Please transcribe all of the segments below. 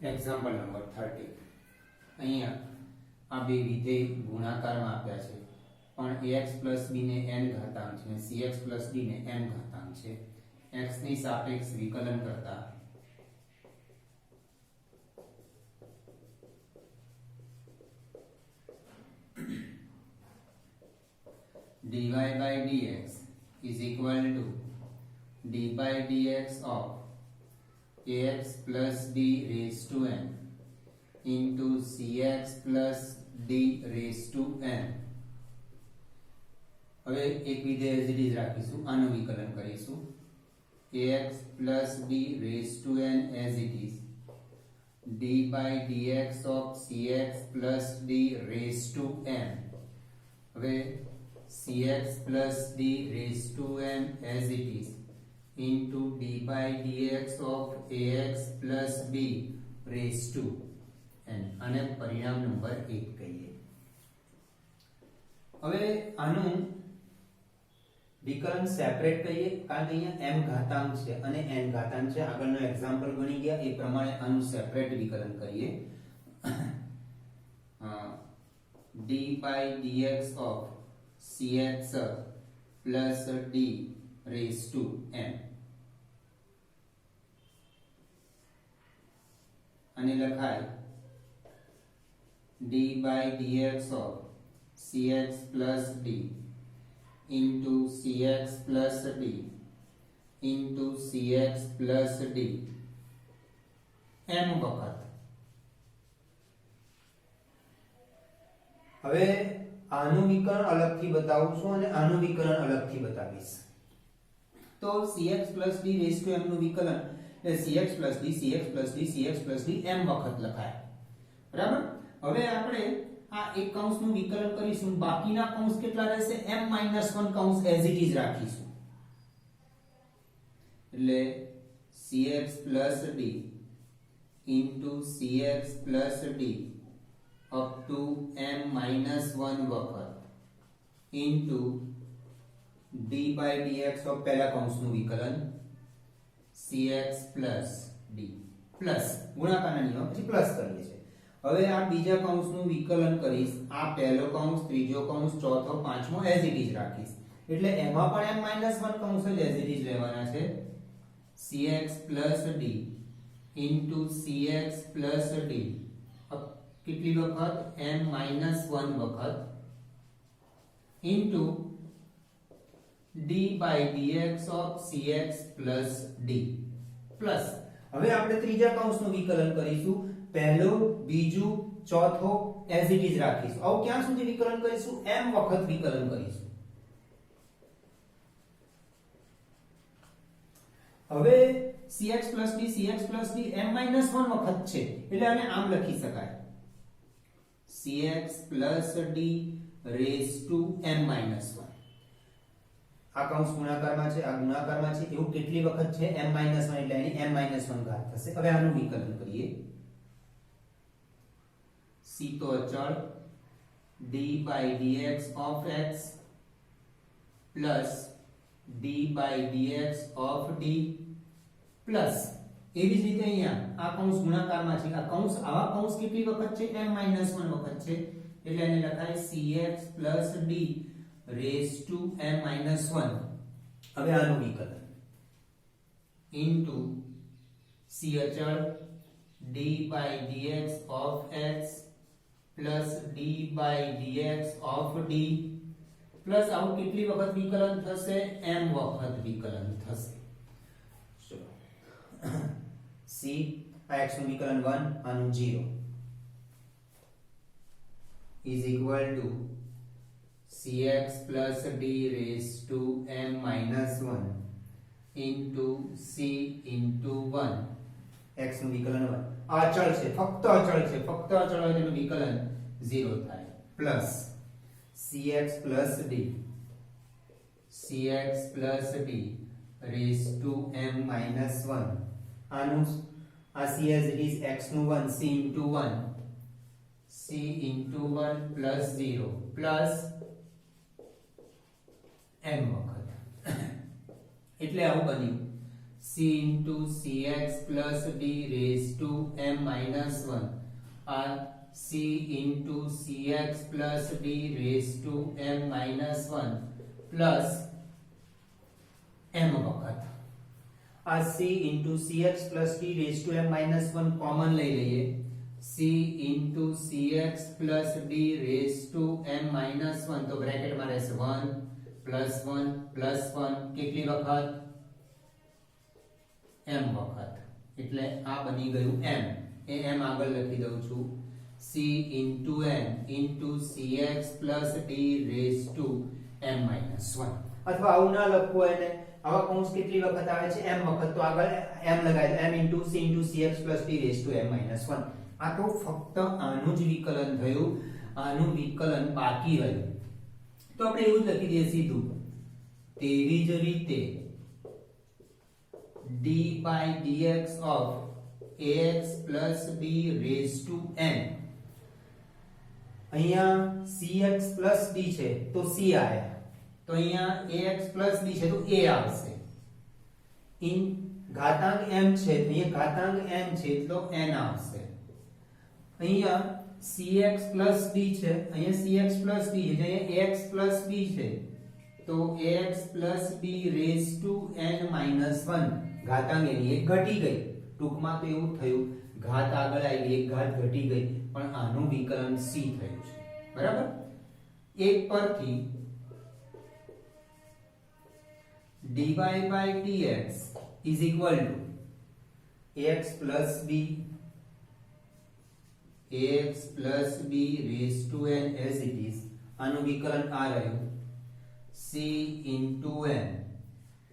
Example number 30 અહીંયા આ બે વિધેય ગુણાકારમાં આપ્યા છે પણ ax b ને n ઘાતાંક છે અને cx d ને m ઘાતાંક છે x ની સાપેક્ષ વિકલન કરતા dy by dx is equal to d by dx of ax plus d raised to n into cx plus d raised to n. હવે એક વિધેય as it is રાખીશું, આનું વિકલન કરીશું. ax plus d raised to n as it is, d by dx of cx plus d raised to n. હવે cx plus d raised to n as it is into d by dx of ax plus b raised to n. આને પરિણામ number 1 કહીએ. હવે આનું વિકલન separate કહીએ કારણ કે અહીંયા m ઘાતાંક છે અને n ઘાતાંક છે. આગળનો એક્ઝામ્પલ ગણી ગયા એ પ્રમાણે આનું સેપરેટ વિકલન કરીએ. d by dx of cx plus d raised to n અને લખાય d by dx of cx plus d into cx plus d into cx plus d m વખત. હવે આનું વિકલન અલગથી બતાવું છું અને આનું વિકલન અલગથી બતાવીશ. તો cx d raised to m નું વિકલન એ cx d cx d cx d m વખત લખાય. બરાબર. હવે આપણે આ એક કૌંસનું વિકલન કરીશું, બાકીના કૌંસ કેટલા રહેશે? m-1 કૌંસ as it is રાખીશું. એટલે cx d into cx d up to m-1 વખત into d by dx of પહેલા કૌંસનું વિકલન cx d પ્લસ ગુણાકારના નિયમ પછી પ્લસ કરીએ છીએ. હવે આ બીજા કૌંસનું વિકલન કરીશ. આ પહેલો કૌંસ, ત્રીજો કૌંસ, ચોથો, પાંચમો as it is રાખીશ. એટલે એમાં પણ m-1 કૌંસ જ as it is રહેવાના છે. cx d into cx d કેટલી વખત? m-1 વખત into d by dx of cx d plus હવે આપણે ત્રીજા કૌંસનું વિકલન કરીશું. પહેલો, બીજું, ચોથો as it is રાખીશું. આવું ક્યાં સુધી વિકલન કરીશું? m વખત વિકલન કરીશું. હવે cx d m-1 વખત છે એટલે આને આમ લખી શકાય cx d raised to m-1. આ કૌંસ ગુણાકારમાં છે, આ ગુણાકારમાં છે, એવું કેટલી વખત છે? m-1 એટલે એની m-1 ઘાત થશે. હવે આનું વિકલન કરીએ. c તો અચળ d by dx of x plus d by dx of d plus એવી જ રીતે અહીંયા આ કૌંસ ગુણાકારમાં છે. આ કૌંસ આવા કૌંસ કેટલી વખત છે? m-1 વખત છે એટલે એને લખાય cx d raised to m-1. હવે આનું વિકલન into c અચળ d by dx of x plus d by dx of d plus આવું કેટલી વખત વિકલન થશે? m વખત વિકલન થશે. ચલો c આ x નું વિકલન 1 આનું 0 is equal to cx d raised to m-1 into c into 1. x નું વિકલન 1 આ અચળ છે, ફક્ત અચળ છે, ફક્ત અચળ હોય તેનું વિકલન 0 થાય plus cx d raised to m-1. આનું આ c as it is x નું 1 c into 1 c into 1 plus 0 plus m વખત એટલે આવું બન્યું c into cx plus d raised to m minus 1 or c into cx plus d raised to m minus 1 plus m વખત આ c into cx plus d raised to m minus 1 common લઈ લઈએ c into cx plus d raised to m minus 1 તો બ્રેકેટમાં રહેશે 1 plus 1 plus 1 કેટલી વખત m વખત એટલે આ બની ગયું m એ m આગળ લખી દઉં છું c into n into cx plus d raised to m minus 1 અથવા આવું ના લખવું હોય ને આવા કૌંસ કેટલી વખત આવે છે m વખત તો આગળ m લગાવી દો m into c into cx plus d raised to m minus 1 આ તો ફક્ત આનું જ વિકલન થયું આનું વિકલન બાકી રહ્યું તો આપણે એવું જ લખી દઈએ સીધું તેવી જ રીતે d by dx of ax plus b raised to n અહીંયા cx plus d છે તો c આવે તો અહીંયા ax plus b છે તો a આવશે in ઘાતાંક m છે તો અહીંયા ઘાતાંક m છે તો n આવશે અહીંયા cx plus d છે અહીંયા cx plus d છે અહીંયા ax plus b છે તો ax plus b raised to n minus 1 ઘાતાંક એની એક ઘટી ગઈ ટૂંકમાં તો એવું થયું ઘાત આગળ આવી ગઈ એક ઘાત ઘટી ગઈ પણ આનું વિકલન c થયું છે બરાબર એક પરથી dy by dx is equal to ax plus b raised to n as it is આનું વિકલન આ રહ્યું c into n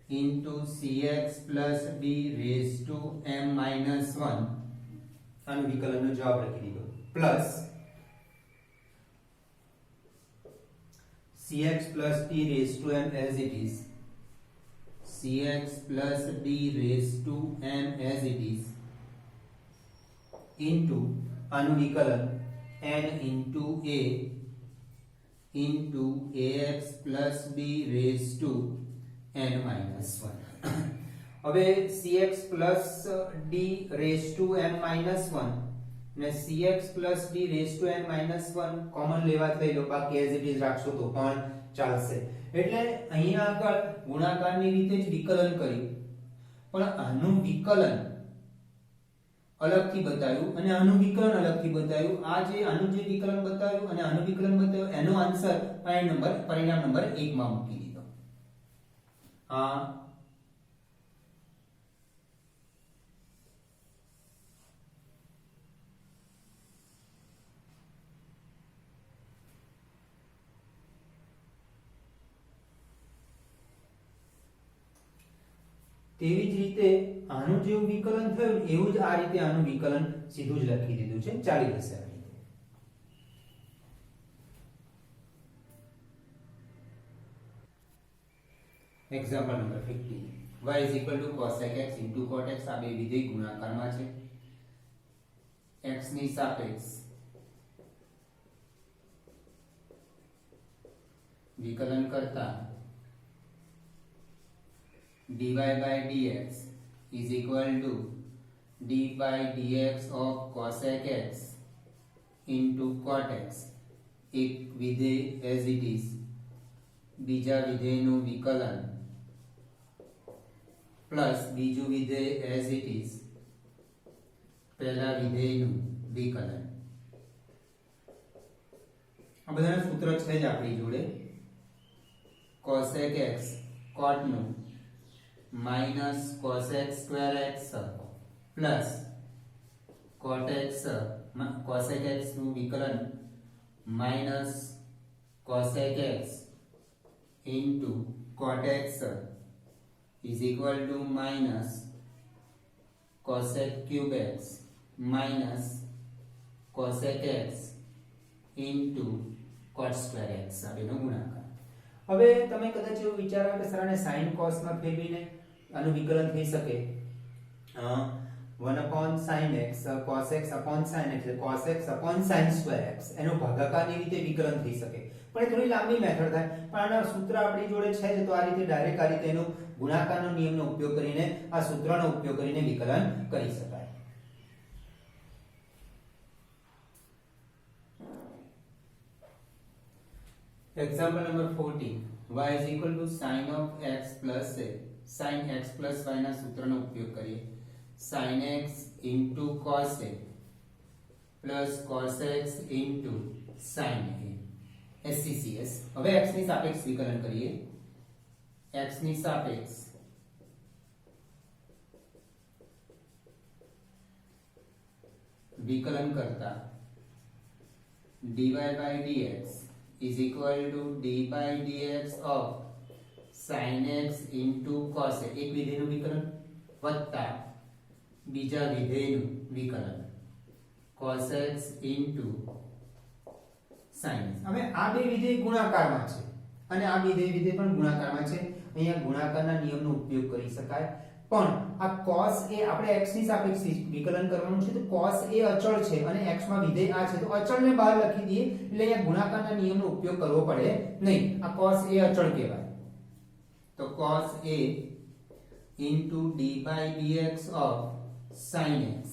into cx plus d raised to m minus 1 આનું વિકલનનો જવાબ લખી દીધો plus cx plus d raised to m as it is cx plus d raised to m as it is into આનું વિકલન n into a into ax plus b raised to n minus 1 હવે cx plus d raised to m minus 1 ને cx plus d raised to n minus 1 common લેવા થઈ લો બાકી as it is રાખશો તો પણ ચાલશે એટલે અહીંયા આગળ ગુણાકારની રીતે જ વિકલન કર્યું પણ આનું વિકલન અલગથી બતાવ્યું અને આનું વિકલન અલગથી બતાવ્યું આ જે આનું જે વિકલન બતાવ્યું અને આનું વિકલન બતાવ્યું એનો આન્સર પરિણામ નંબર 1 માં મૂકી દીધો આ તેવી જ રીતે આનું જેવું વિકલન થયું એવું જ આ રીતે આનું વિકલન સીધું જ લખી દીધું છે ચાલી જશે આ રીતે example number 50 y is equal to cosec x into cot x આ બે વિધેય ગુણાકારમાં છે x ની સાપેક્ષ વિકલન કરતા dy by dx is equal to d by dx of cosec x into cot x એક વિધેય as it is બીજા વિધેયનું વિકલન પ્લસ બીજું વિધેય as it is પહેલા વિધેયનું વિકલન આ બધાના સૂત્ર છે જ આપણી જોડે cosec x cot નું minus cosec square x plus cot x cosec x નું વિકલન minus cosec x into cot x is equal to minus cosec cube x minus cosec x into cot square x આ બેનો ગુણાકાર હવે તમે કદાચ એવું વિચારો કે સર આને sin cos માં ફેરવીને આનું વિકલન થઈ શકે 1 upon sin x cos x upon sin x cos x upon sin square x એનો ભાગાકારની રીતે વિકલન થઈ શકે પણ એ થોડી લાંબી મેથડ થાય પણ આના સૂત્ર આપણી જોડે છે તો આ રીતે ડાયરેક્ટ આ રીતે એનું ગુણાકારનો નિયમનો ઉપયોગ કરીને આ સૂત્રનો ઉપયોગ કરીને વિકલન કરી શકાય. Example number 14. Y is equal to sin of x plus a. Sin x plus y ના સૂત્રનો ઉપયોગ કરીએ. Sin x into cos a plus cos x into sin a. SCCS. હવે x ની સાપેક્ષ વિકલન કરીએ. x ની સાપેક્ષ વિકલન કરતા dy by dx is equal to d by dx of sin x into cos a. એક વિધેયનું વિકલન વત્તા બીજા વિધેયનું વિકલન cos x into sin x. હવે આ બે વિધેય ગુણાકારમાં છે અને આ વિધેય પણ ગુણાકારમાં છે. અહીંયા ગુણાકારના નિયમનો ઉપયોગ કરી શકાય, પણ આ cos a આપણે x ની સાપેક્ષે વિકલન કરવાનું છે તો cos a અચળ છે અને x માં વિધેય આ છે તો અચળને બહાર લખી દઈએ એટલે અહીંયા ગુણાકારના નિયમનો ઉપયોગ કરવો પડે નહીં. આ cos a અચળ કહેવાય તો cos a into d by dx of sin x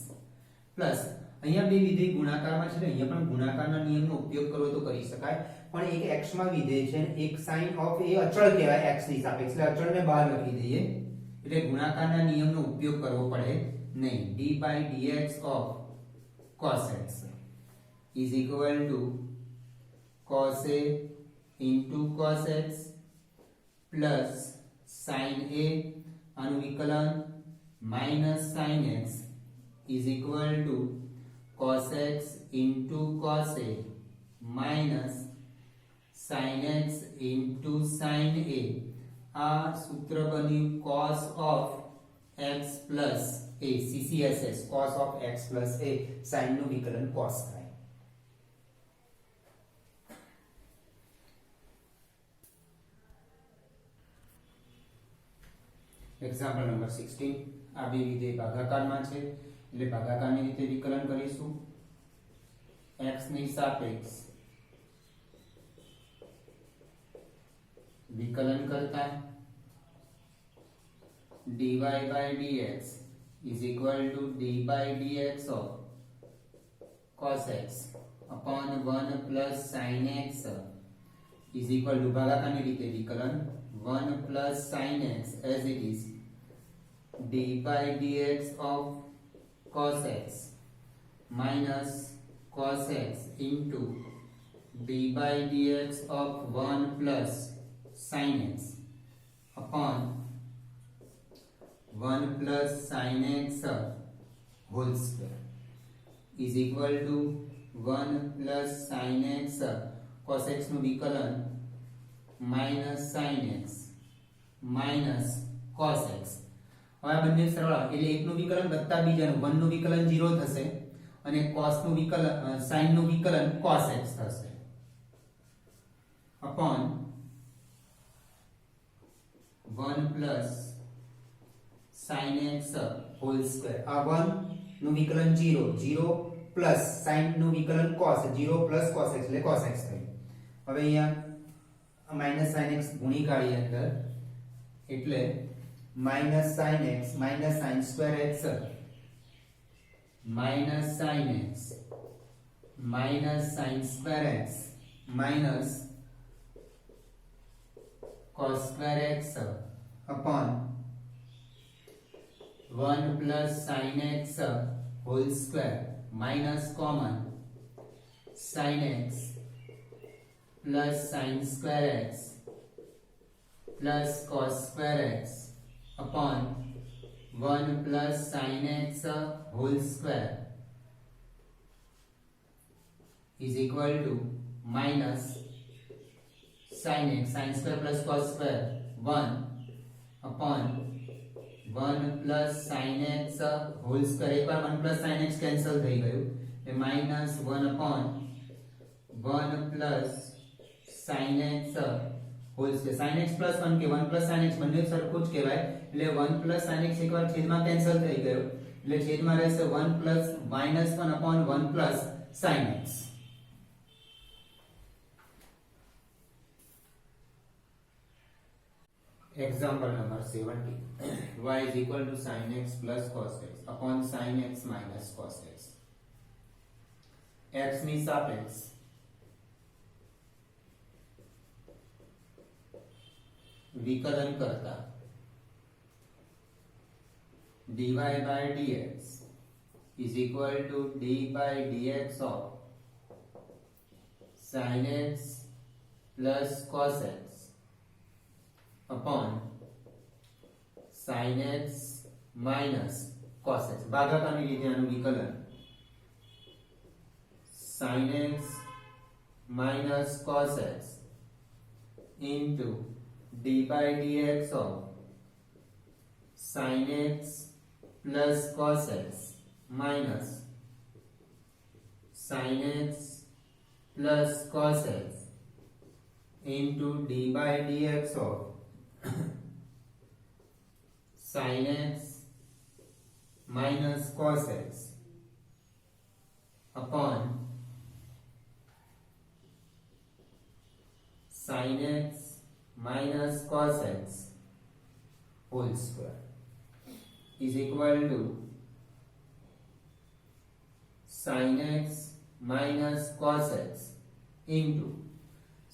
plus અહીંયા બે વિધેય ગુણાકારમાં છે તો અહીંયા પણ ગુણાકારના નિયમનો ઉપયોગ કરવો તો કરી શકાય, પણ એક x માં વિધેય છે એક sin of a અચળ કહેવાય x ની સાપેક્ષે એટલે અચળને બહાર લખી દઈએ એટલે ગુણાકારના નિયમનો ઉપયોગ કરવો પડે નહીં. d by dx of cos x is equal to cos a into cos x plus sin a આનું વિકલન minus sin x is equal to cos x into cos a minus sin x into sin a. આ સૂત્ર બન્યું cos of x plus a. CCSS cos of x plus a. sin નું વિકલન cos થાય. Example number 16. આ બે વિધેય ભાગાકારમાં છે એટલે ભાગાકારની રીતે વિકલન કરીશું. x ની સાપેક્ષ વિકલન કરતા dy by dx is equal to d by dx of cos x upon 1 plus sin x is equal to ભાગાકારની રીતે વિકલન 1 plus sin x as it is d by dx of cos x minus cos x into d by dx of 1 plus sin x upon 1 plus sin x whole square is equal to 1 plus sin x cos x નું વિકલન minus sin x minus cos x. હવે આ બંને સરળ એટલે એકનું વિકલન વત્તા બીજાનું 1 નું વિકલન 0 થશે અને cos નું વિકલન sin નું વિકલન cos x થશે upon 1 plus sin x whole square. આ 1 નું વિકલન 0 0 plus sin નું વિકલન cos 0 plus cos x એટલે cos x થયું. હવે અહીંયા minus sin x ગુણી કાઢીએ અંદર એટલે minus sin x minus sin square x minus sin x minus sin square x minus cos square x upon 1 plus sin x whole square minus common sin x plus sin square x plus cos square x upon 1 plus sin x whole square is equal to minus sin x sin square plus cos square 1 upon 1 plus sin x whole square. એક વાર 1 plus sin x cancel થઈ ગયું એટલે minus 1 upon 1 plus sin x whole square. sin x plus 1 કે 1 plus sin x બંને સરખું જ કહેવાય એટલે 1 plus sin x એકવાર છેદમાં કેન્સલ થઈ ગયો એટલે છેદમાં રહેશે 1 plus minus 1 upon 1 plus sin x. Example number 70. Y is equal to sin x plus cos x upon sin x minus cos x. X ની સાપેક્ષ વિકલન કરતા dy by dx is equal to d by dx of sin x plus cos x upon sin x minus cos x. ભાગાકારની રીતે આનું વિકલન sin x minus cos x into d by dx of sin x plus cos x minus sin x plus cos x into d by dx of sin x minus cos x upon sin x minus cos x whole square is equal to sin x minus cos x into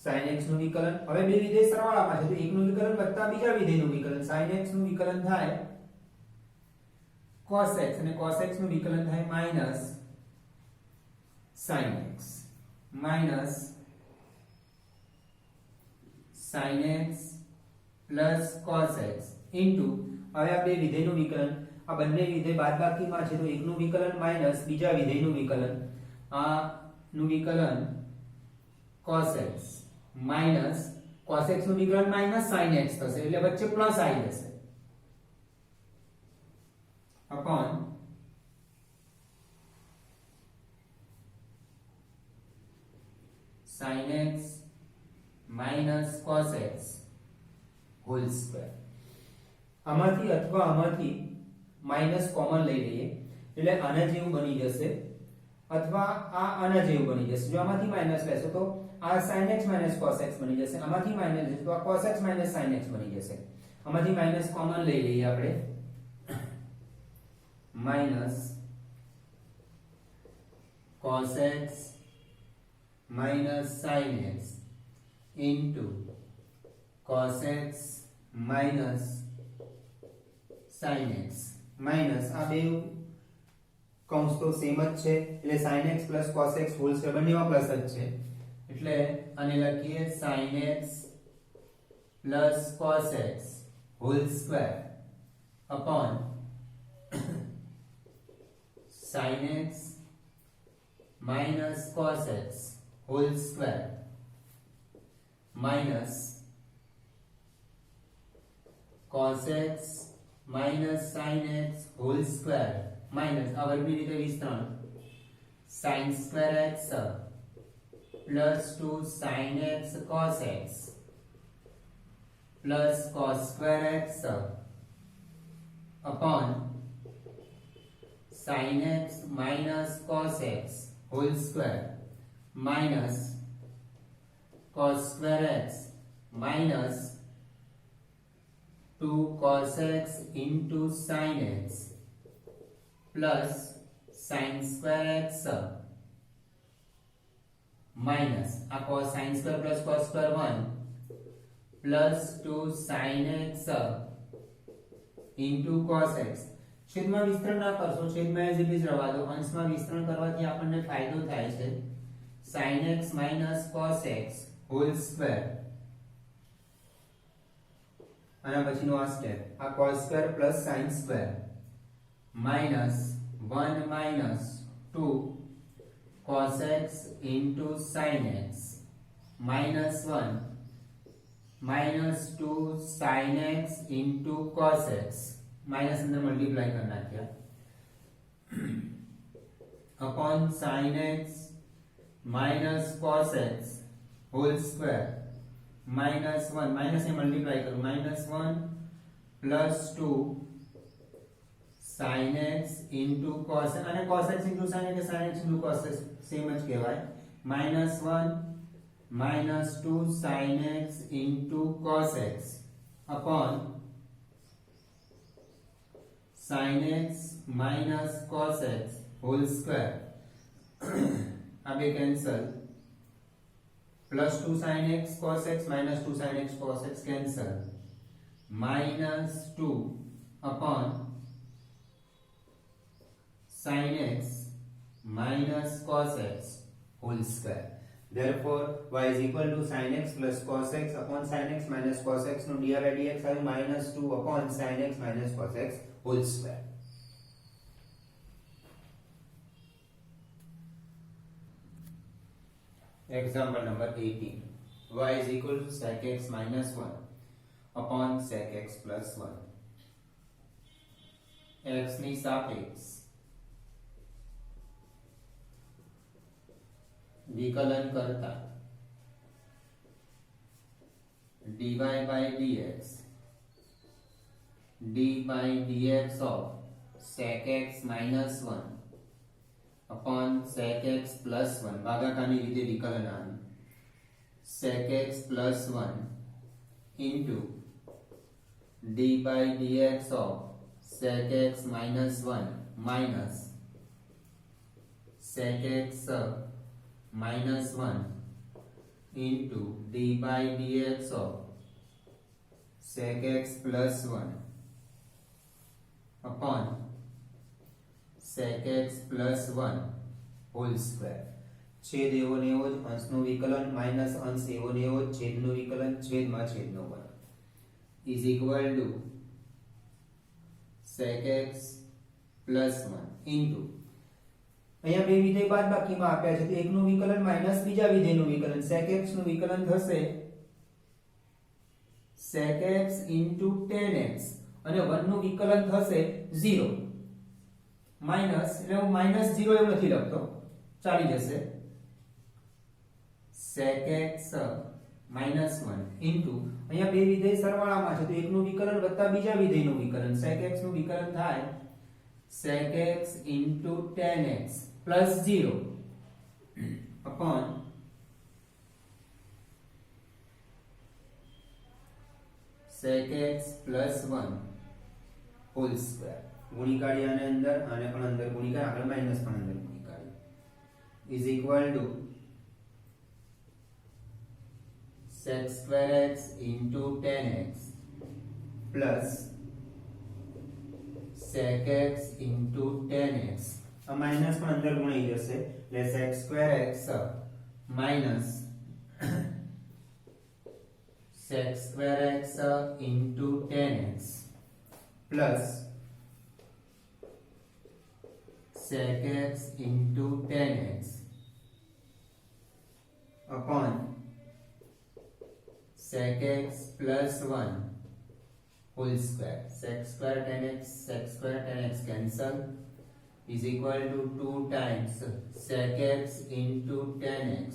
sin x નું વિકલન. હવે બે વિધેય સરવાળામાં છે તો એકનું વિકલન વત્તા બીજા વિધેયનું વિકલન. sin x નું વિકલન થાય cos x અને cos x નું વિકલન થાય minus sin x minus sin x plus cos x into હવે આ બે વિધેયનું વિકલન, આ બંને વિધેય બાદબાકીમાં છે તો એકનું વિકલન માઈનસ બીજા વિધેયનું વિકલન, આ નું વિકલન cos x minus cos x નું વિકલન માઈનસ sin x થશે એટલે વચ્ચે પ્લસ આવી જશે upon sin x minus cos x whole square. આમાંથી અથવા આમાંથી માઈનસ કોમન લઈ લઈએ એટલે આના જેવું બની જશે અથવા આ આના જેવું બની જશે. જો આમાંથી માઈનસ લેશો તો આ sin x cos x બની જશે, આમાંથી માઈનસ લેશો તો આ cos x sin x બની જશે. આમાંથી માઈનસ કોમન લઈ લઈએ આપણે, minus cos x sin x into cos x minus sin x minus આ બે કૌંસ તો સેમ જ છે એટલે sin x plus cos x whole square બંનેમાં પ્લસ જ છે એટલે આને લખીએ sin x plus cos x whole square upon sin x minus cos x whole square minus cos x minus sin x whole square minus આ વર્ગની રીતે વિસ્તરણ sin square x plus 2 sin x cos x plus cos square x upon sin x minus cos x whole square minus cos square x minus 2 cos x into sin x plus sin square x minus a cos sin square plus cos square 1 plus 2 sin x into cos x. છેદમાં વિસ્તરણ ના કરશો, છેદમાં as it is રહેવા દો. અંશમાં વિસ્તરણ કરવાથી આપણને ફાયદો થાય છે sin x minus cos x whole square આના પછીનો આ સ્ટેપ આ cos square plus sin square minus 1 minus 2 cos x into sin x minus 1 minus 2 sin x into cos x minus अंदर मल्टीप्लाई करना क्या upon sin x minus cos x whole square minus 1 minus से multiply करो minus 1 plus 2 sin x into cos x અને cos x into sin x sin x into cos x same જ કહેવાય minus 1 minus 2 sin x into cos x upon sin x minus cos x whole square आ बे cancel plus 2 sin x cos x minus 2 sin x cos x cancel minus 2 upon sin x minus cos x whole square. Therefore, y is equal to sin x plus cos x upon sin x minus cos x. No dy by dx are minus 2 upon sin x minus cos x whole square. Example number 18. Y is equal to sec x minus 1 upon sec x plus 1. x ની સાપેક્ષ વિકલન કરતા dy by dx d by dx of sec x minus 1 upon sec x plus 1 ભાગાકારની રીતે વિકલન આનું sec x plus 1 into d by dx of sec x minus 1 minus sec x minus 1 into d by dx of sec x plus 1 upon sec x plus 1 whole square. છેદ એવો ને એવો જ અંશનું વિકલન minus અંશ એવો ને એવો જ છેદનું વિકલન છેદમાં છેદનો વર્ગ is equal to sec x plus 1 into અહીંયા બે વિધેય બાદબાકીમાં આપ્યા છે તો એકનું વિકલન માઈનસ બીજા વિધેયનું વિકલન sec x નું વિકલન થશે sec x tan x અને 1 નું વિકલન થશે 0 માઈનસ એટલે હું માઈનસ 0 એમ નથી લખતો ચાલી જશે sec x minus 1 into અહીંયા બે વિધેય સરવાળામાં છે તો એકનું વિકલન વત્તા બીજા વિધેયનું વિકલન sec x નું વિકલન થાય sec x tan x plus 0 upon sec x plus 1 whole square. ગુણીકારી આને અંદર આને પણ અંદર ગુણીકાર આગળ માઈનસ પણ અંદર ગુણીકારી is equal to sec square x into tan x plus sec x into tan x આ માઈનસ પણ અંદર ગુણાઈ જશે એટલે sec square x minus sec square x into tan x plus sec x into tan x upon sec x plus 1 whole square. Sec square tan x cancel is equal to 2 times sec x into tan x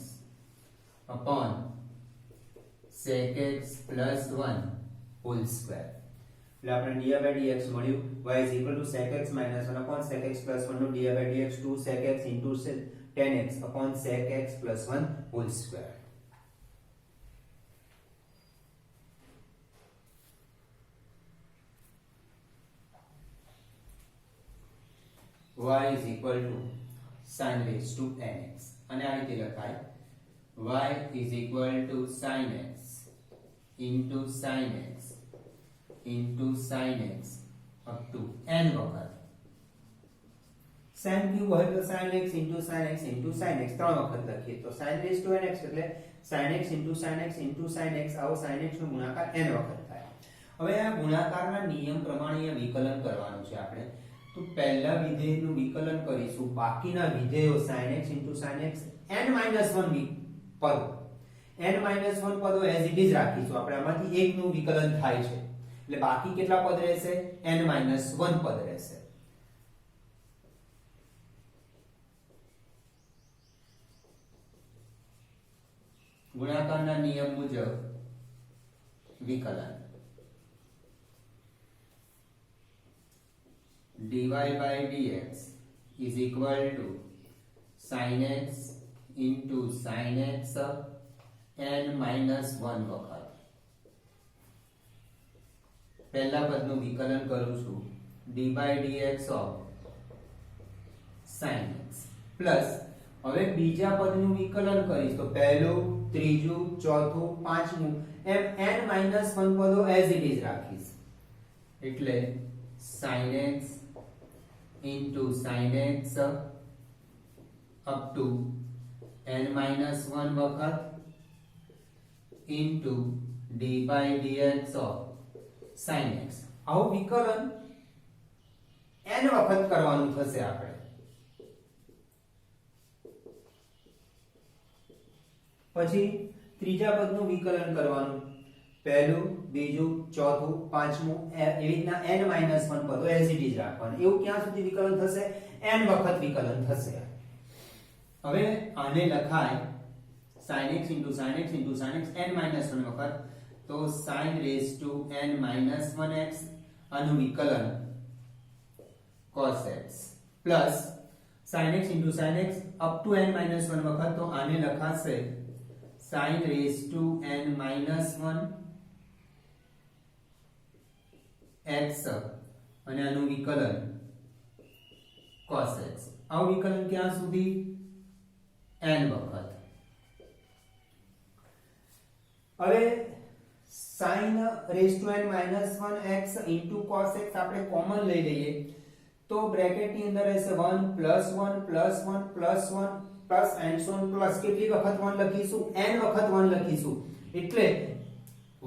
upon sec x plus 1 whole square. એટલે આપણે dy by dx મળ્યું y is equal to sec x minus 1 upon sec x plus 1 no dy by dx 2 sec x into tan x upon sec x plus 1 whole square. y is equal to sin raised to nx અને આ રીતે લખાય y is equal to sin x into sin x into sin x up to n વખત sin cube હોય તો sin x into sin x into sin x ત્રણ વખત લખીએ તો sin raised to nx એટલે sin x into sin x into sin x આવો sin x નો ગુણાકાર n વખત થાય. હવે આ ગુણાકારના નિયમ પ્રમાણે આ વિકલન કરવાનું છે આપણે તો પહેલા વિધેયનું વિકલન કરીશું બાકીના વિધેયો sin x into sin x n-1 પદો n-1 પદો એઝ ઇટ ઇઝ રાખીશું આપણે આમાંથી એકનું વિકલન થાય છે એટલે બાકી કેટલા પદ રહેશે n-1 પદ રહેશે. ગુણાકારના નિયમ મુજબ વિકલન dy by dx is equal to sin x into sin x n minus 1 વખત પહેલા પદનું વિકલન કરું છું d by dx of sin x plus હવે બીજા પદનું વિકલન કરીશ તો પહેલું ત્રીજું ચોથું પાંચમું એમ n - 1 પદો એઝ ઇટ ઇઝ રાખીશ એટલે sin x into sin x up to n - 1 વખત into d by dx of sin x આવું વિકલન n વખત કરવાનું થશે આપણે પછી ત્રીજા પદનું વિકલન કરવાનું પહેલું બીજું ચોથું પાંચમું એવી રીતના n - 1 પદો એઝ ઇટ ઇઝ રાખવાનું એવું ક્યાં સુધી વિકલન થશે n વખત વિકલન થશે હવે આને લખાય sin x into sin x into sin x n - 1 વખત તો sin raised to n - 1x આનું વિકલન cos x plus sin x into sin x up to n - 1 વખત તો આને લખાશે sin raised to n - 1 x અને આનું વિકલન cos x આવું વિકલન ક્યાં સુધી n વખત હવે sin raised to n - 1x into cos x આપણે કોમન લઈ લઈએ તો બ્રેકેટ ની અંદર રહેશે 1 + 1 + 1 + 1 plus and so on plus કેટલી વખત 1 લખીશું n વખત 1 લખીશું એટલે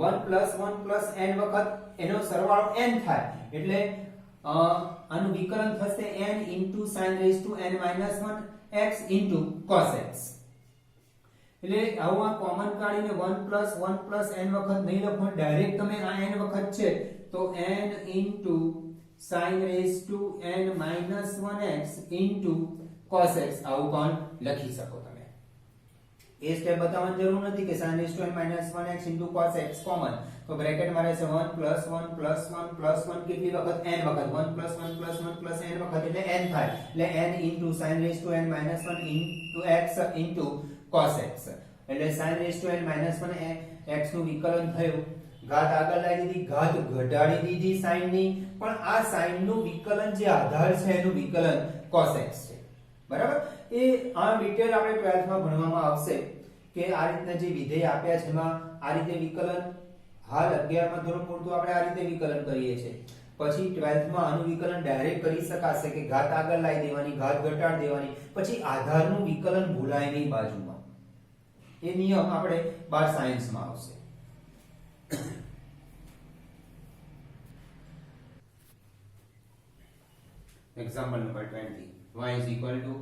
1 + 1 + n વખત એનો સરવાળો n થાય એટલે આનું વિકલન થશે n * sin raised to n - 1x * cos x એટલે આવું આ કોમન કાઢીને 1 + 1 + n વખત નહીં લખો ડાયરેક્ટ તમે આ n વખત છે તો n * sin raised to n - 1x * cos x આવું પણ લખી શકો તમે એ સ્ટેપ બતાવવાની જરૂર નથી કે sin raised to n - 1x * cos x common તો બ્રેકેટ માં રહેશે 1 + 1 + 1 + 1 કેટલી વખત n વખત 1 + 1 + 1 + n વખત એટલે n થાય એટલે n * sin raised to n - 1 * x * cos x એટલે sin raised to n - 1 x નું વિકલન થયું ઘાત આગળ લાવી દીધી ઘાત ઘટાડી દીધી sin ની પણ આ sin નું વિકલન જે આધાર છે એનું વિકલન cos x છે બરાબર એ આ ડિટેલ આપણે 12th માં ભણવામાં આવશે કે આ રીતના જે વિધેય આપ્યા છે એમાં આ રીતે વિકલન હાલ 11 માં ધોરણ પૂરતું આપણે આ રીતે વિકલન કરીએ છીએ પછી 12th માં આનું વિકલન ડાયરેક્ટ કરી શકાશે કે ઘાત આગળ લાવી દેવાની ઘાત ઘટાડી દેવાની પછી આધારનું વિકલન ભૂલાય નહીં બાજુમાં એ નિયમ આપણે 12 સાયન્સ માં આવશે example number 20 y is equal to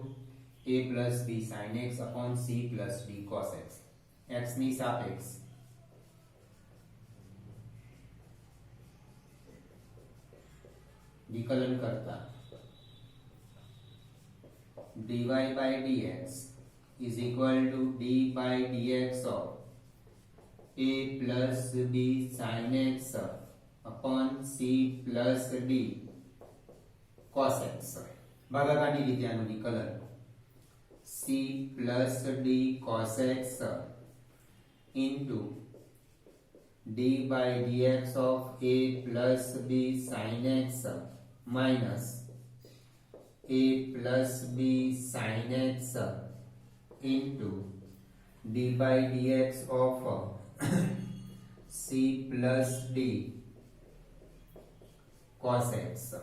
a plus b sin x upon c plus d cos x x ની સાપેક્ષ વિકલન કરતા dy by dx is equal to d by dx of a plus b sin x upon c plus d cos x ભાગાકારની રીતે આનું વિકલન c plus d cos x into d by dx of a plus b sin x minus a plus b sin x into d by dx of c plus d cos x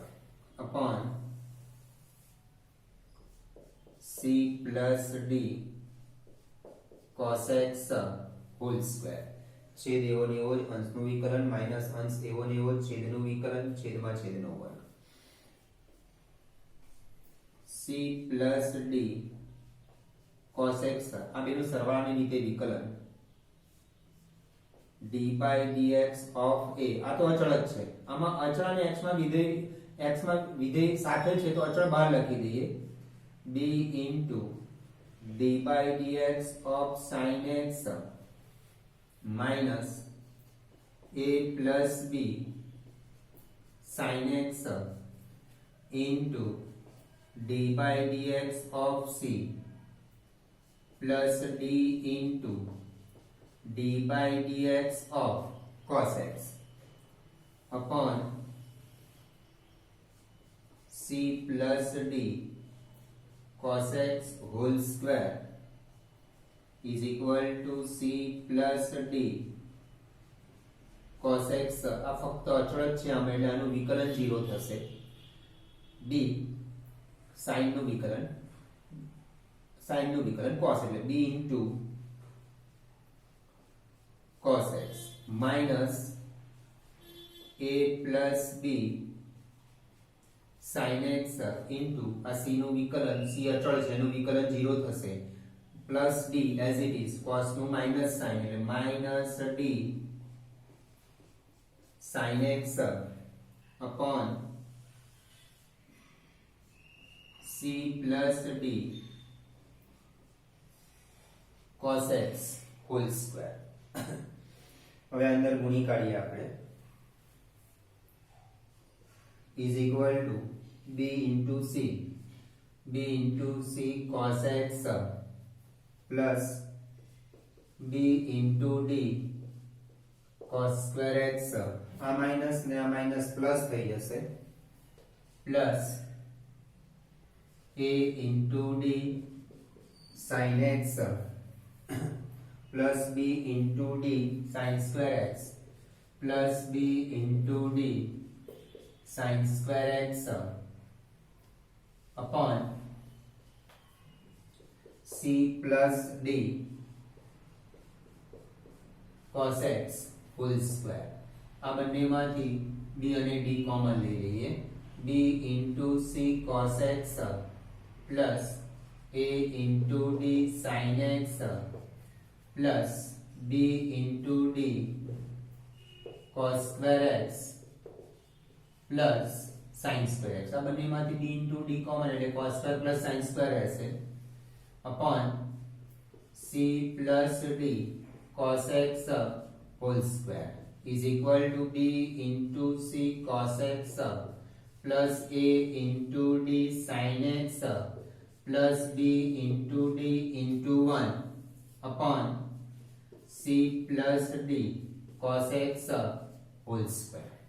upon c plus d cos x whole square છેદ એવો ને એવો અંશનું વિકલન minus અંશ એવો ને એવો છેદનું વિકલન છેદમાં છેદનો વર્ગ c plus d cos x આ બેનું સરવાળાની રીતે વિકલન d by dx of a આ તો અચળ જ છે આમાં અચળ અને x માં વિધેય સાથે છે તો અચળ બહાર લખી દઈએ b into d by dx of sin x minus a plus b sin x into d by dx of c plus d into d by dx of cos x upon c plus d cos x whole square is equal to c plus d cos x આ ફક્ત અચળ જ છે આમાં એટલે આનું વિકલન 0 થશે d sin નું વિકલન cos એટલે b into cos x minus a plus b sin x into આ c નું વિકલન c અચળ છે એનું વિકલન 0 થશે plus d as it is cos નું minus sin એટલે minus d sin x upon c plus d cos x whole square હવે અંદર ગુણી કાઢીએ આપણે is equal to b into c cos x plus b into d cos square x આ minus ને આ minus plus થઈ જશે plus a into d sin x plus b into d sin square x plus b into d sin square x upon c plus d cos x whole square આ બંનેમાંથી b અને d common લઈ લઈએ b into c cos x plus a into d sin x plus b into d cos square x plus sin square x આ બંનેમાંથી b into d common એટલે cos square plus sin square રહેશે upon c plus d cos x whole square is equal to b into c cos x plus a into d sin x plus b into d into 1 upon c plus d cos x whole square